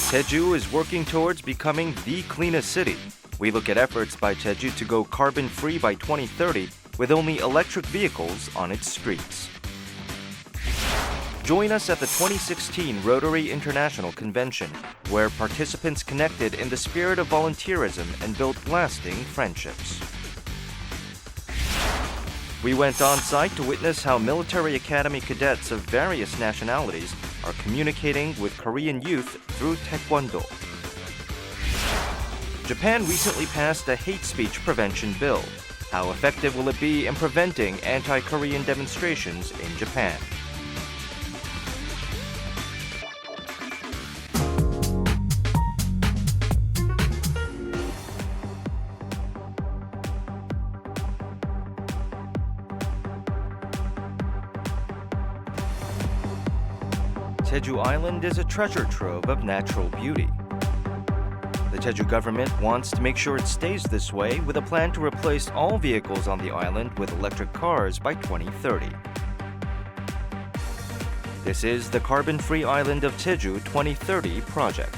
Jeju is working towards becoming the cleanest city. We look at efforts by Jeju to go carbon-free by 2030 with only electric vehicles on its streets. Join us at the 2016 Rotary International Convention, where participants connected in the spirit of volunteerism and built lasting friendships. We went on site to witness how military academy cadets of various nationalities are communicating with Korean youth through Taekwondo. Japan recently passed a hate speech prevention bill. How effective will it be in preventing anti-Korean demonstrations in Japan? Jeju Island is a treasure trove of natural beauty. The Jeju government wants to make sure it stays this way with a plan to replace all vehicles on the island with electric cars by 2030. This is the Carbon-Free Island of Jeju 2030 project.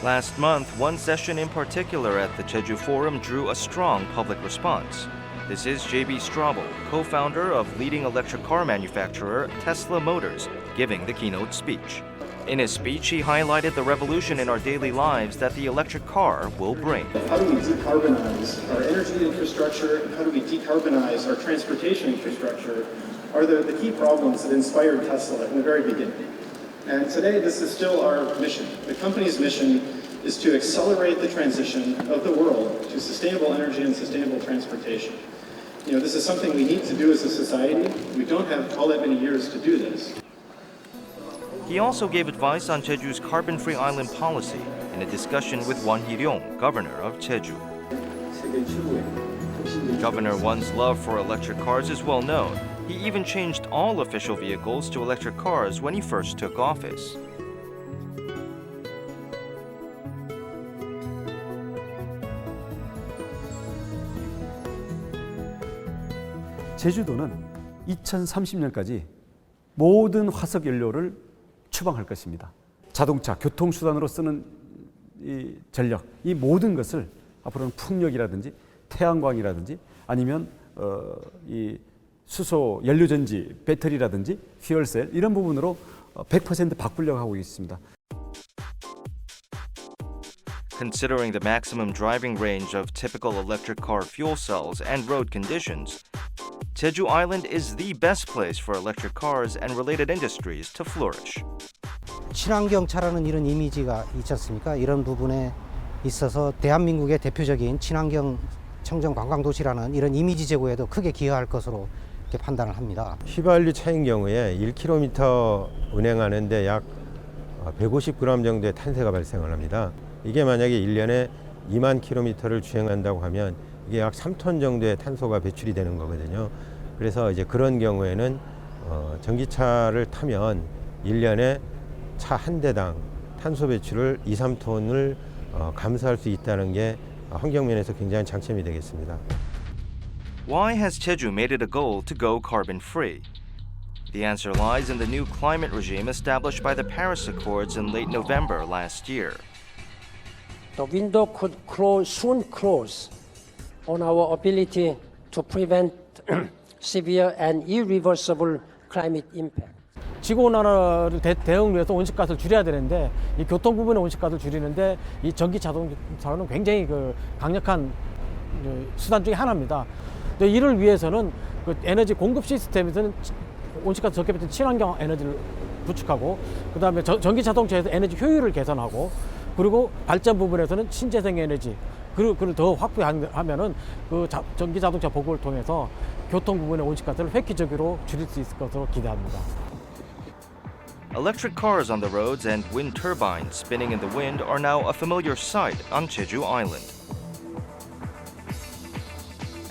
Last month, one session in particular at the Jeju Forum drew a strong public response. This is J.B. Straubel, co-founder of leading electric car manufacturer Tesla Motors, giving the keynote speech. In his speech, he highlighted the revolution in our daily lives that the electric car will bring. How do we decarbonize our energy infrastructure and how do we decarbonize our transportation infrastructure are the key problems that inspired Tesla in the very beginning. And today, this is still our mission. The company's mission is to accelerate the transition of the world to sustainable energy and sustainable transportation. This is something we need to do as a society. We don't have all that many years to do this. He also gave advice on Jeju's carbon-free island policy in a discussion with Won Hee-ryong, governor of Jeju. Governor Won's love for electric cars is well known. He even changed all official vehicles to electric cars when he first took office. 제주도는 2030년까지 모든 화석 연료를 추방할 것입니다. 자동차, 교통수단으로 쓰는 이 전력, 이 모든 것을 앞으로는 풍력이라든지 태양광이라든지 아니면 이 수소 연료전지, 배터리라든지 퓨얼셀 이런 부분으로 100% 바꾸려고 하고 있습니다. Considering the maximum driving range of typical electric car fuel cells and road conditions, Jeju Island is the best place for electric cars and related industries to flourish. 친환경 차라는 이런 이미지가 있지 않습니까? 이런 부분에 있어서 대한민국의 대표적인 친환경 청정 관광 도시라는 이런 이미지 제고에도 크게 기여할 것으로 이렇게 판단을 합니다. 휘발유 차인 경우에 1km 운행하는데 약 150g 정도의 탄소가 발생을 합니다. 이게 만약에 1년에 2만 km를 주행한다고 하면 이게 약 3톤 정도의 탄소가 배출이 되는 거거든요. 그래서 이제 그런 경우에는 전기차를 타면 1년에 차 한 대당 탄소 배출을 2, 3톤을 감소할 수 있다는 게 환경면에서 굉장히 장점이 되겠습니다. Why has Jeju made it a goal to go carbon-free? The answer lies in the new climate regime established by the Paris Accords in late November last year. The window could soon close on our ability to prevent severe and irreversible climate impact. 지구온난화를 대응을 위해서 온실가스를 줄여야 되는데 이 교통 부분의 온실가스를 줄이는데 이 전기 자동차는 굉장히 강력한 수단 중에 하나입니다. 이를 위해서는 에너지 공급 시스템에서는 온실가스 적게 배출하는 친환경 에너지를 구축하고 그다음에 전기 자동차에서 에너지 효율을 개선하고 그리고 발전 부분에서는 신재생 에너지 그걸 더 확보하면은 전기 자동차 보급을 통해서 교통 부분의 온실가스를 획기적으로 줄일 수 있을 것으로 기대합니다. Electric cars on the roads and wind turbines spinning in the wind are now a familiar sight on Jeju Island.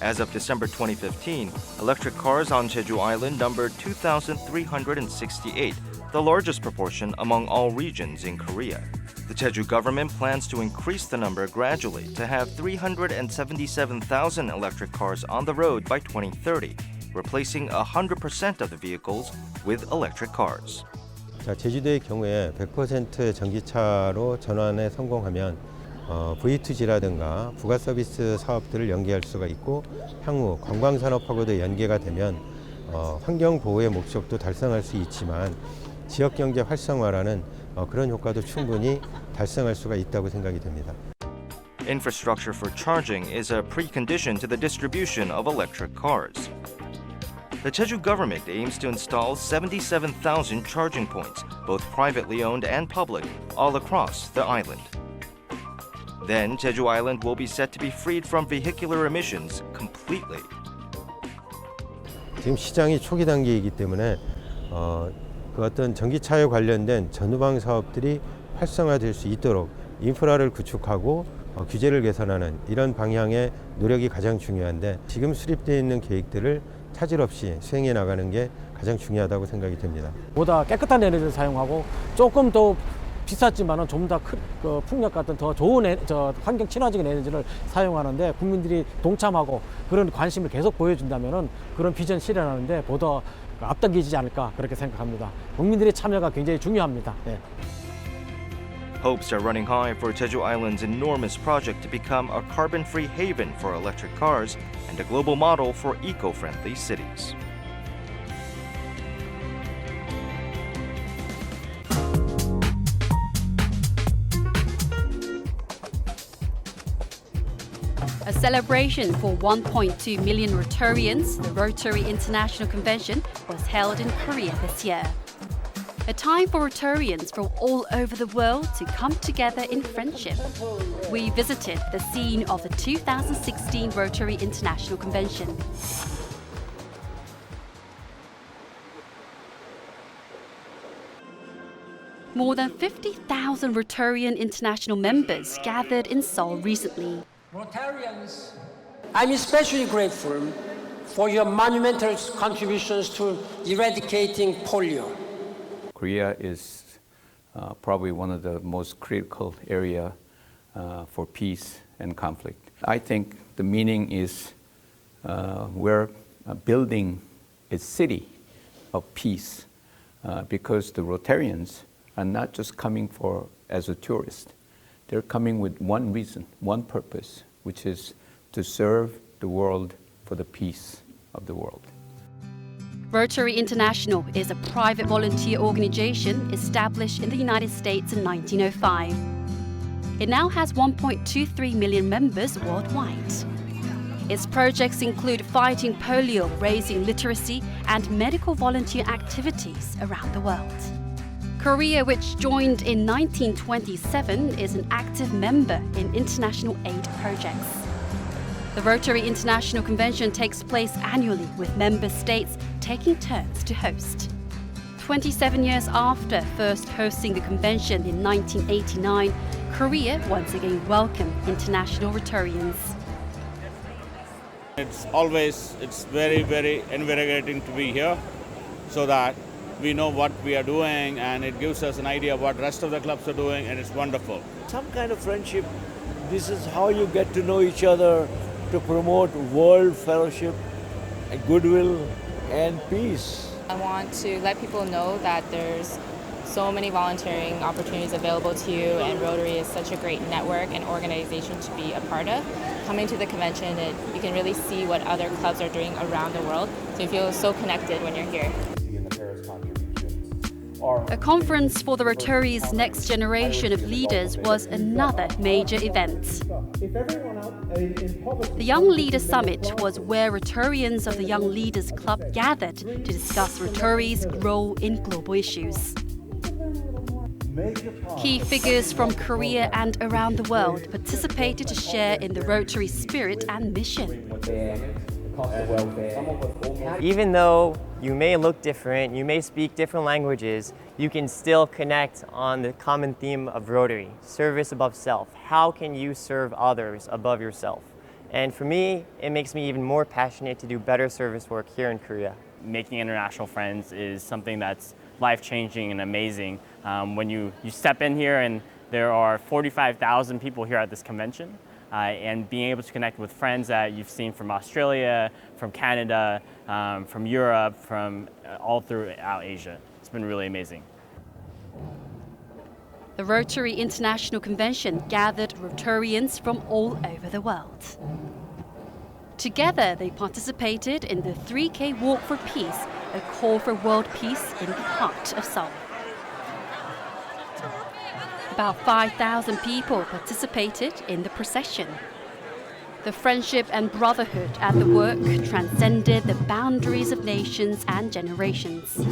As of December 2015, electric cars on Jeju Island numbered 2,368, the largest proportion among all regions in Korea. The Jeju government plans to increase the number gradually to have 377,000 electric cars on the road by 2030, replacing 100% of the vehicles with electric cars. 자, 제주도의 경우에 100% 전기차로 전환에 성공하면 V2G라든가 부가 서비스 사업들을 연계할 수가 있고 향후 관광산업하고도 연계가 되면 환경 보호의 목적도 달성할 수 있지만 지역 경제 활성화라는 그런 효과도 충분히 달성할 수가 있다고 생각이 됩니다. Infrastructure for charging is a precondition to the distribution of electric cars. The Jeju government aims to install 77,000 charging points, both privately owned and public, all across the island. Then Jeju Island will be set to be freed from vehicular emissions completely. 지금 시장이 초기 단계이기 때문에 그 어떤 전기차에 관련된 전후방 사업들이 활성화될 수 있도록 인프라를 구축하고 규제를 개선하는 이런 방향의 노력이 가장 중요한데 지금 수립되어 있는 계획들을 차질 없이 수행해 나가는 게 가장 중요하다고 생각이 됩니다. 보다 깨끗한 에너지를 사용하고 조금 더 비쌌지만은 좀 더 풍력 같은 더 좋은 환경 친화적인 에너지를 사용하는데 국민들이 동참하고 그런 관심을 계속 보여준다면은 그런 비전 실현하는데 보다 앞당기지 않을까 그렇게 생각합니다. 국민들의 참여가 굉장히 중요합니다. 네. Hopes are running high for Jeju Island's enormous project to become a carbon-free haven for electric cars and a global model for eco-friendly cities. A celebration for 1.2 million Rotarians, the Rotary International Convention was held in Korea this year. A time for Rotarians from all over the world to come together in friendship. We visited the scene of the 2016 Rotary International Convention. More than 50,000 Rotarian International members gathered in Seoul recently. Rotarians, I'm especially grateful for your monumental contributions to eradicating polio. Korea is probably one of the most critical area for peace and conflict. I think the meaning is we're building a city of peace because the Rotarians are not just coming as a tourist. They're coming with one reason, one purpose, which is to serve the world for the peace of the world. Rotary International is a private volunteer organization established in the United States in 1905. It now has 1.23 million members worldwide. Its projects include fighting polio, raising literacy, and medical volunteer activities around the world. Korea, which joined in 1927, is an active member in international aid projects. The Rotary International Convention takes place annually, with member states taking turns to host. 27 years after first hosting the convention in 1989, Korea once again welcomed international Rotarians. It's very, very invigorating to be here so that we know what we are doing and it gives us an idea of what the rest of the clubs are doing, and it's wonderful. Some kind of friendship, this is how you get to know each other, to promote world fellowship, goodwill, and peace. I want to let people know that there's so many volunteering opportunities available to you, and Rotary is such a great network and organization to be a part of. Coming to the convention, you can really see what other clubs are doing around the world, so you feel so connected when you're here. A conference for the Rotary's next generation of leaders was another major event. The Young Leaders Summit was where Rotarians of the Young Leaders Club gathered to discuss Rotary's role in global issues. Key figures from Korea and around the world participated to share in the Rotary spirit and mission. Even though you may look different, you may speak different languages, you can still connect on the common theme of Rotary, service above self. How can you serve others above yourself? And for me, it makes me even more passionate to do better service work here in Korea. Making international friends is something that's life-changing and amazing. When you step in here and there are 45,000 people here at this convention, and being able to connect with friends that you've seen from Australia, from Canada, from Europe, from all throughout Asia. It's been really amazing. The Rotary International Convention gathered Rotarians from all over the world. Together, they participated in the 3K Walk for Peace, a call for world peace in the heart of Seoul. About 5,000 people participated in the procession. The friendship and brotherhood at the work transcended the boundaries of nations and generations.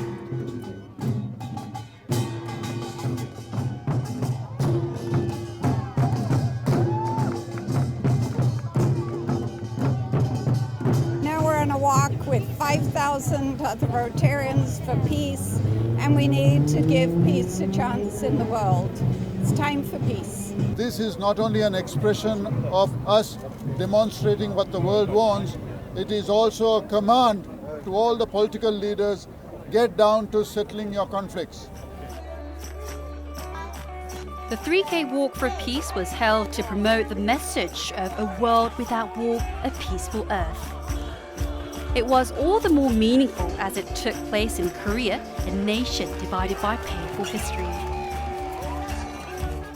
Walk with 5,000 other Rotarians for peace, and we need to give peace a chance in the world. It's time for peace. This is not only an expression of us demonstrating what the world wants, it is also a command to all the political leaders, get down to settling your conflicts. The 3K Walk for Peace was held to promote the message of a world without war, a peaceful earth. It was all the more meaningful as it took place in Korea, a nation divided by painful history.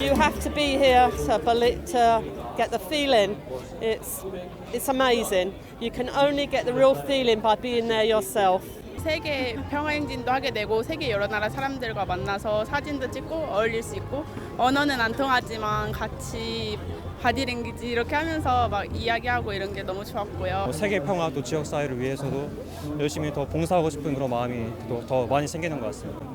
You have to be here to get the feeling. It's amazing. You can only get the real feeling by being there yourself. 세계 평화행진도 하게 되고 세계 여러 나라 사람들과 만나서 사진도 찍고 어울릴 수 있고 언어는 안 통하지만 같이 바디랭귀지 이렇게 하면서 막 이야기하고 이런 게 너무 좋았고요. 세계 평화 또 지역 사회를 위해서도 열심히 더 봉사하고 싶은 그런 마음이 더 많이 생기는 것 같습니다.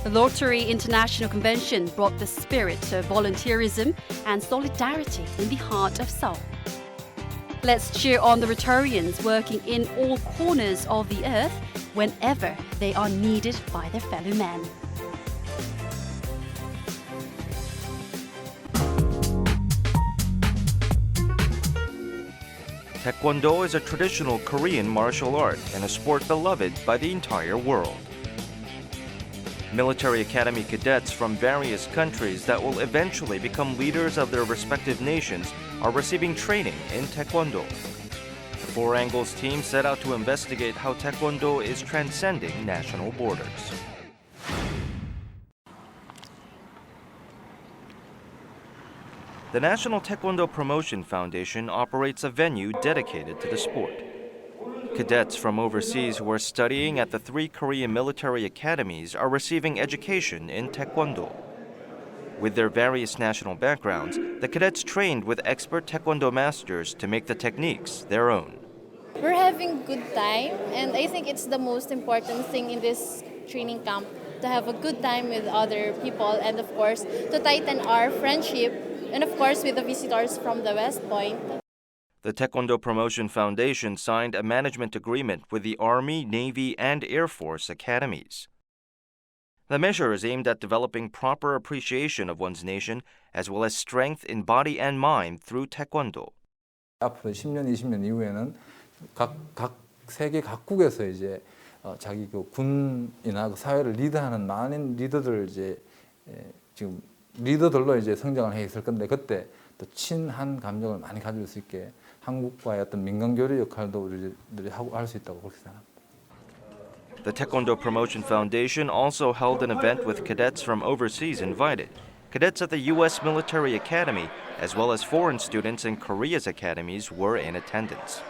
The Rotary International Convention brought the spirit of volunteerism and solidarity in the heart of Seoul. Let's cheer on the Rotarians working in all corners of the earth whenever they are needed by their fellow men. Taekwondo is a traditional Korean martial art and a sport beloved by the entire world. Military academy cadets from various countries that will eventually become leaders of their respective nations are receiving training in Taekwondo. The Four Angles team set out to investigate how Taekwondo is transcending national borders. The National Taekwondo Promotion Foundation operates a venue dedicated to the sport. Cadets from overseas who are studying at the 3 Korean military academies are receiving education in Taekwondo. With their various national backgrounds, the cadets trained with expert Taekwondo masters to make the techniques their own. We're having good time, and I think it's the most important thing in this training camp, to have a good time with other people and of course to tighten our friendship, and of course with the visitors from the West Point. The Taekwondo Promotion Foundation signed a management agreement with the Army, Navy, and Air Force academies. The measure is aimed at developing proper appreciation of one's nation as well as strength in body and mind through Taekwondo. 앞으로 10년, 20년 이후에는 각 세계 각국에서 이제 자기 그 군이나 그 사회를 리드하는 많은 리더들 지금 리더들로 이제 성장을 해 있을 건데 그때 또 친한 감정을 많이 가질 수 있게 한국과의 어떤 민간 교류 역할도 우리들이 할 수 있다고 그렇게 생각합니다. The Taekwondo Promotion Foundation also held an event with cadets from overseas invited. Cadets at the U.S. Military Academy, as well as foreign students in Korea's academies, were in attendance.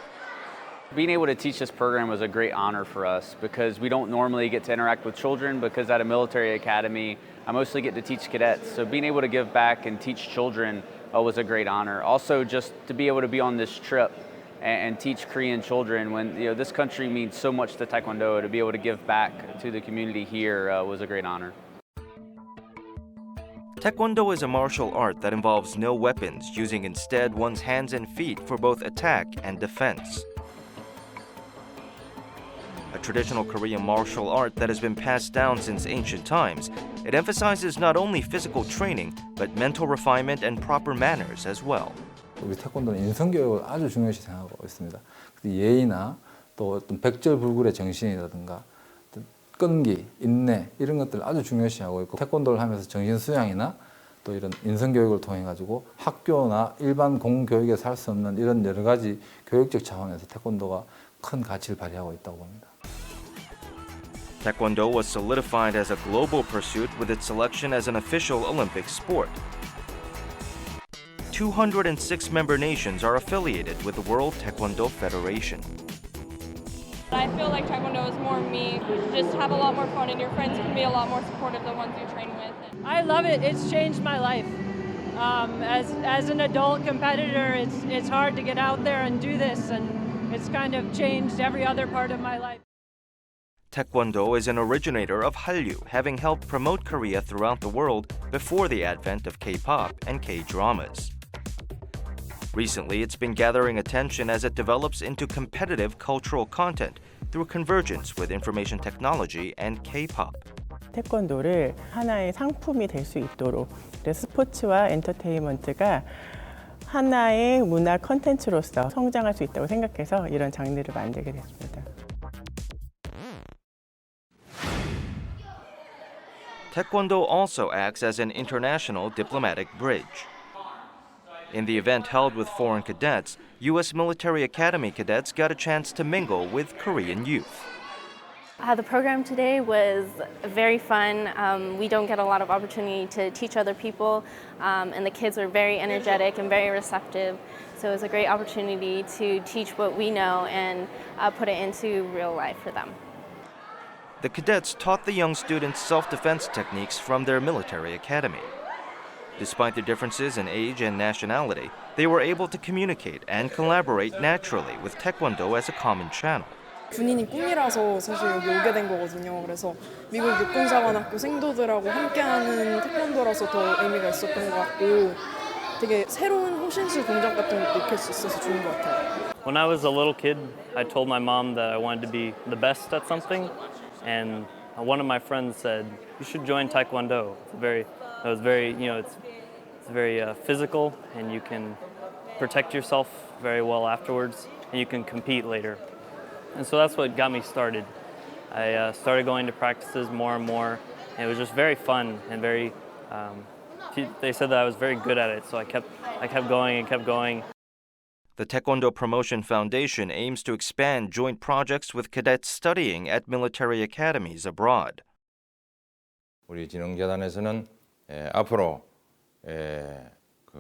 Being able to teach this program was a great honor for us because we don't normally get to interact with children because at a military academy, I mostly get to teach cadets. So being able to give back and teach children was a great honor. Also, just to be able to be on this trip and teach Korean children when this country means so much to Taekwondo, to be able to give back to the community here was a great honor. Taekwondo is a martial art that involves no weapons, using instead one's hands and feet for both attack and defense. A traditional Korean martial art that has been passed down since ancient times, it emphasizes not only physical training, but mental refinement and proper manners as well. 우리 태권도는 인성교육을 아주 중요시 생각하고 있습니다. 예의나 또 어떤 백절불굴의 정신이라든가 끈기, 인내 이런 것들을 아주 중요시하고 있고 태권도를 하면서 정신 수양이나 또 이런 인성교육을 통해 가지고 학교나 일반 공교육에서 할 수 없는 이런 여러 가지 교육적 차원에서 태권도가 큰 가치를 발휘하고 있다고 봅니다. Taekwondo was solidified as a global pursuit with its selection as an official Olympic sport. 206 member nations are affiliated with the World Taekwondo Federation. I feel like Taekwondo is more me. You just have a lot more fun and your friends can be a lot more supportive than the ones you train with. I love it. It's changed my life. As an adult competitor, it's hard to get out there and do this, and it's kind of changed every other part of my life. Taekwondo is an originator of Hallyu, having helped promote Korea throughout the world before the advent of K-pop and K-dramas. Recently, it's been gathering attention as it develops into competitive cultural content through convergence with information technology and K-pop. 태권도를 하나의 상품이 될 수 있도록 스포츠와 엔터테인먼트가 하나의 문화 콘텐츠로서 성장할 수 있다고 생각해서 이런 장르를 만들게 됐습니다. Taekwondo also acts as an international diplomatic bridge. In the event held with foreign cadets, U.S. Military Academy cadets got a chance to mingle with Korean youth. The program today was very fun. We don't get a lot of opportunity to teach other people, and the kids were very energetic and very receptive. So it was a great opportunity to teach what we know and put it into real life for them. The cadets taught the young students self-defense techniques from their military academy. Despite their differences in age and nationality, they were able to communicate and collaborate naturally with Taekwondo as a common channel. 군인이 꿈이라서 사실 여기 오게 된 거거든요. 그래서 미국 육군사관학교 생도들하고 함께하는 태권도라서 더 의미가 있었던 것 같고 되게 새로운 호신술 동작 같은 것도 익힐 수 있어서 좋은 것 같아요. When I was a little kid, I told my mom that I wanted to be the best at something, and one of my friends said, "You should join Taekwondo." It's very physical, and you can protect yourself very well afterwards, and you can compete later. And so that's what got me started. I started going to practices more and more, and it was just very fun and very. They said that I was very good at it, so I kept going and kept going. The Taekwondo Promotion Foundation aims to expand joint projects with cadets studying at military academies abroad. 우리 진흥재단에서는 앞으로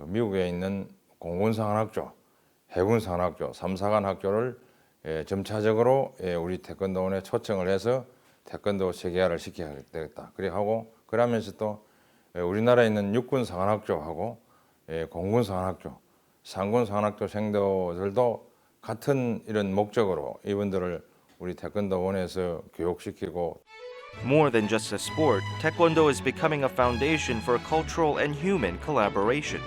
미국에 있는 공군사관학교, 해군사관학교, 3사관 학교를 점차적으로 우리 태권도원에 초청을 해서 태권도 세계화를 시켜야 되겠다. 그러면서 또 우리나라에 있는 육군사관학교하고 공군사관학교, 상군사관학교 생도들도 같은 이런 목적으로 이분들을 우리 태권도원에서 교육시키고. More than just a sport, Taekwondo is becoming a foundation for cultural and human collaboration.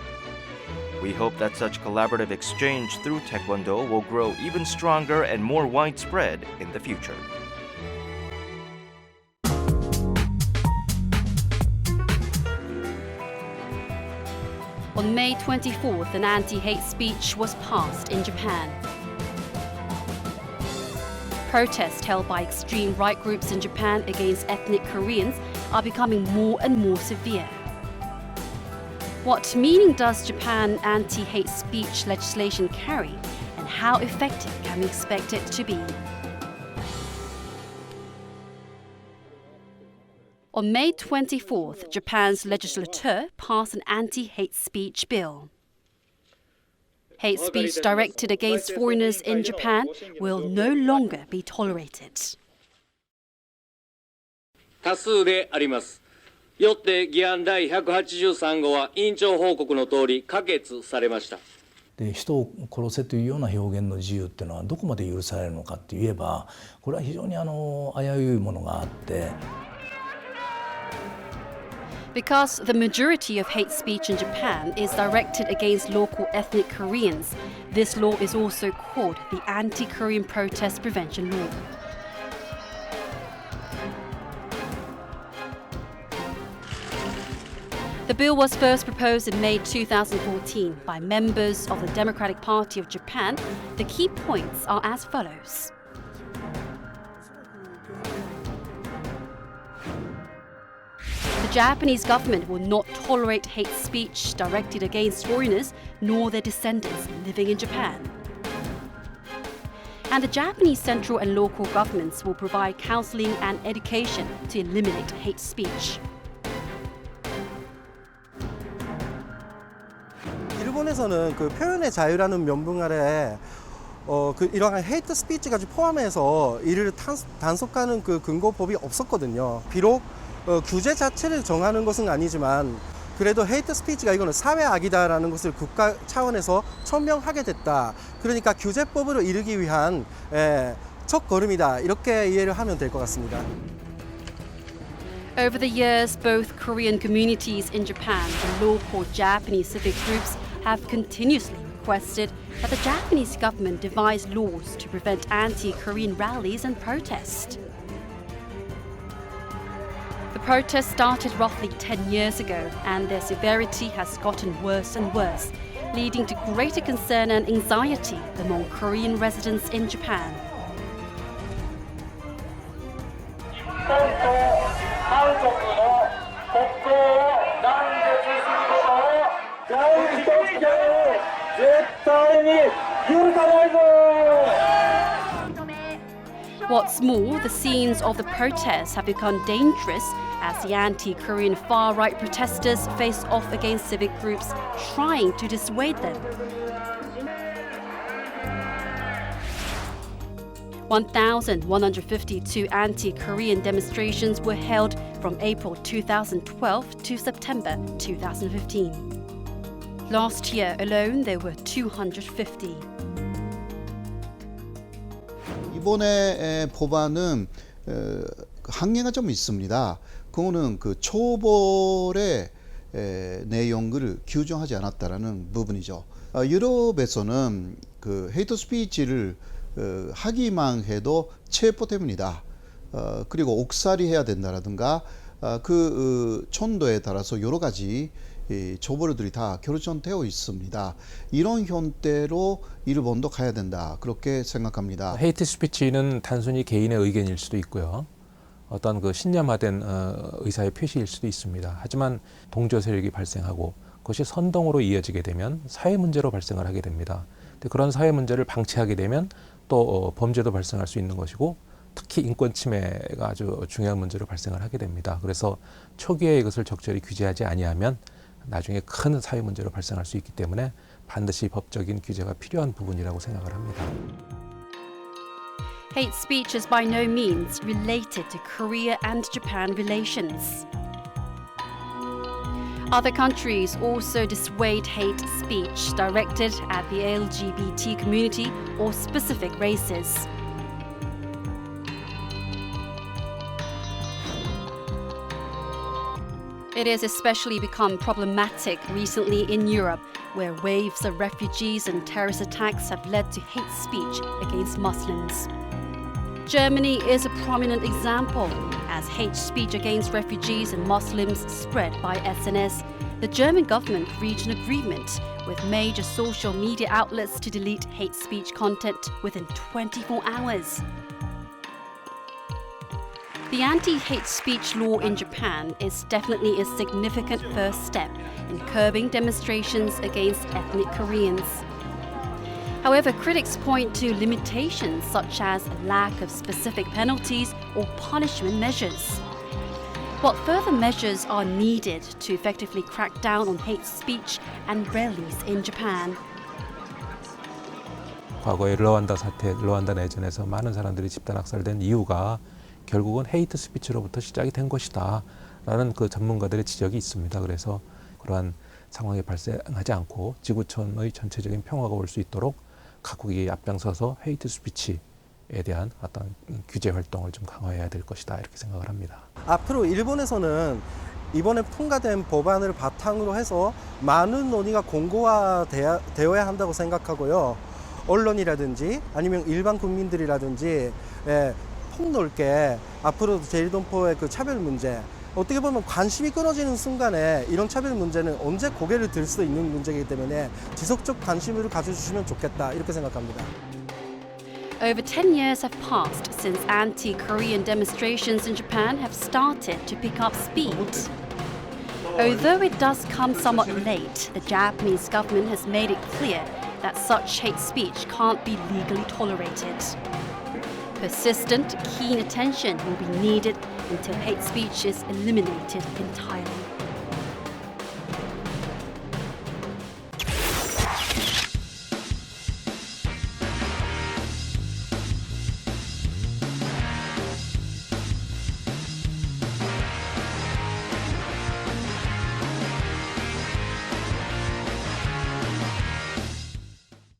We hope that such collaborative exchange through Taekwondo will grow even stronger and more widespread in the future. On May 24th, an anti-hate speech was passed in Japan. Protests held by extreme right groups in Japan against ethnic Koreans are becoming more and more severe. What meaning does Japan anti-hate speech legislation carry, and how effective can we expect it to be? On May 24th, Japan's legislature passed an anti-hate speech bill. Hate speech directed against foreigners in Japan will no longer be tolerated. 多数であります。よって議案第183号は委員長報告の通り可決されました。で人を殺せというような表現の自由っていうのはどこまで許されるのかって言えばこれは非常に危ういものがあって。Because the majority of hate speech in Japan is directed against local ethnic Koreans, this law is also called the Anti-Korean Protest Prevention Law. The bill was first proposed in May 2014 by members of the Democratic Party of Japan. The key points are as follows. The Japanese government will not tolerate hate speech directed against foreigners nor their descendants living in Japan. And the Japanese central and local governments will provide counseling and education to eliminate hate speech. 일본에서는 그 표현의 자유라는 명분 아래 이러한 헤이트 스피치까지 포함해서 이를 단속하는 그 근거법이 없었거든요. 비록 규제 자체를 정하는 것은 아니지만 그래도 헤이트 스피치가 이거는 사회 악이다라는 것을 국가 차원에서 천명하게 됐다. 그러니까 규제법으로 이르기 위한 첫 걸음이다. 이렇게 이해를 하면 될 것 같습니다. Over the years, both Korean communities in Japan and local Japanese civic groups have continuously requested that the Japanese government devise laws to prevent anti-Korean rallies and protests. The protests started roughly 10 years ago, and their severity has gotten worse and worse, leading to greater concern and anxiety among Korean residents in Japan. What's more, the scenes of the protests have become dangerous as the anti-Korean far-right protesters face off against civic groups trying to dissuade them. 1,152 anti-Korean demonstrations were held from April 2012 to September 2015. Last year alone, there were 250. 이번에 법안은 한계가 좀 있습니다. 그거는 그 초벌의 내용을 규정하지 않았다라는 부분이죠. 유럽에서는 그 헤이트 스피치를 하기만 해도 체포됩니다. 그리고 옥살이 해야 된다라든가 그 촌도에 따라서 여러 가지 조벌들이 다 결정되어 있습니다. 이런 형태로 일본도 가야 된다. 그렇게 생각합니다. 헤이트 스피치는 단순히 개인의 의견일 수도 있고요. 어떤 그 신념화된 의사의 표시일 수도 있습니다. 하지만 동조 세력이 발생하고 그것이 선동으로 이어지게 되면 사회 문제로 발생을 하게 됩니다. 그런 사회 문제를 방치하게 되면 또 범죄도 발생할 수 있는 것이고 특히 인권 침해가 아주 중요한 문제로 발생을 하게 됩니다. 그래서 초기에 이것을 적절히 규제하지 아니하면 나중에 큰 사회 문제로 발생할 수 있기 때문에 반드시 법적인 규제가 필요한 부분이라고 생각을 합니다. Hate speech is by no means related to Korea and Japan relations. Other countries also dissuade hate speech directed at the LGBT community or specific races. It has especially become problematic recently in Europe, where waves of refugees and terrorist attacks have led to hate speech against Muslims. Germany is a prominent example. As hate speech against refugees and Muslims spread by SNS, the German government reached an agreement with major social media outlets to delete hate speech content within 24 hours. The anti-hate speech law in Japan is definitely a significant first step in curbing demonstrations against ethnic Koreans. However, critics point to limitations such as a lack of specific penalties or punishment measures. What further measures are needed to effectively crack down on hate speech and rallies in Japan? 과거의 르완다 사태, 르완다 내전에서 많은 사람들이 집단 학살된 이유가 결국은 헤이트 스피치로부터 시작이 된 것이다 라는 그 전문가들의 지적이 있습니다. 그래서 그러한 상황이 발생하지 않고 지구촌의 전체적인 평화가 올 수 있도록 각국이 앞장서서 헤이트 스피치에 대한 어떤 규제 활동을 좀 강화해야 될 것이다 이렇게 생각을 합니다. 앞으로 일본에서는 이번에 통과된 법안을 바탕으로 해서 많은 논의가 공고화되어야 한다고 생각하고요. 언론이라든지 아니면 일반 국민들이라든지 폭넓게 앞으로 제1동포의 그 차별 문제, 어떻게 보면 관심이 끊어지는 순간에 이런 차별 문제는 언제 고개를 들 수 있는 문제이기 때문에 지속적 관심을 가져주시면 좋겠다 이렇게 생각합니다. Over 10 years have passed since anti-Korean demonstrations in Japan have started to pick up speed. Although it does come somewhat late, the Japanese government has made it clear that such hate speech can't be legally tolerated. Persistent, keen attention will be needed until hate speech is eliminated entirely.